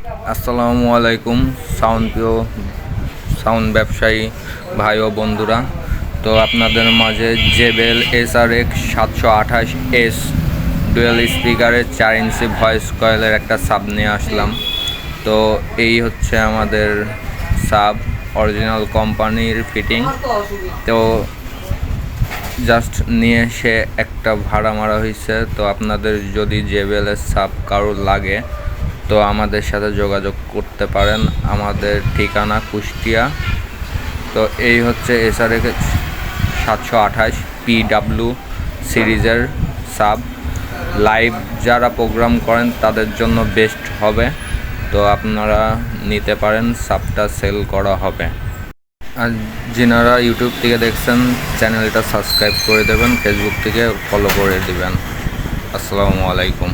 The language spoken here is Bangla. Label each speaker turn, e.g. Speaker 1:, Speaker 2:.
Speaker 1: আসসালামু আলাইকুম প্রিয় সাউন্ড ব্যবসায়ী ভাই ও বন্ধুরা। তো আপনাদের মাঝে জেবেল SRX 728S ডুয়েল স্পিকারের 4 ইঞ্চি ভয়েস কয়েলের একটা সাব নিয়ে আসলাম। তো এই হচ্ছে আমাদের সাব, অরিজিনাল কোম্পানির ফিটিং। তো জাস্ট নিয়ে এসে একটা ভাড়া মারা হয়েছে। তো আপনাদের যদি জেবেলের সাব কারোর লাগে তো আমাদের সাথে যোগাযোগ করতে পারেন। আমাদের ঠিকানা কুষ্টিয়া। তো এই হচ্ছে SRX 728 PW সিরিজের সাব। লাইভ যারা প্রোগ্রাম করেন তাদের জন্য বেস্ট হবে। তো আপনারা নিতে পারেন, সাবটা সেল করা হবে। আর যিনারা ইউটিউব থেকে দেখছেন চ্যানেলটা সাবস্ক্রাইব করে দেবেন, ফেসবুক থেকে ফলো করে দেবেন। আসসালামু আলাইকুম।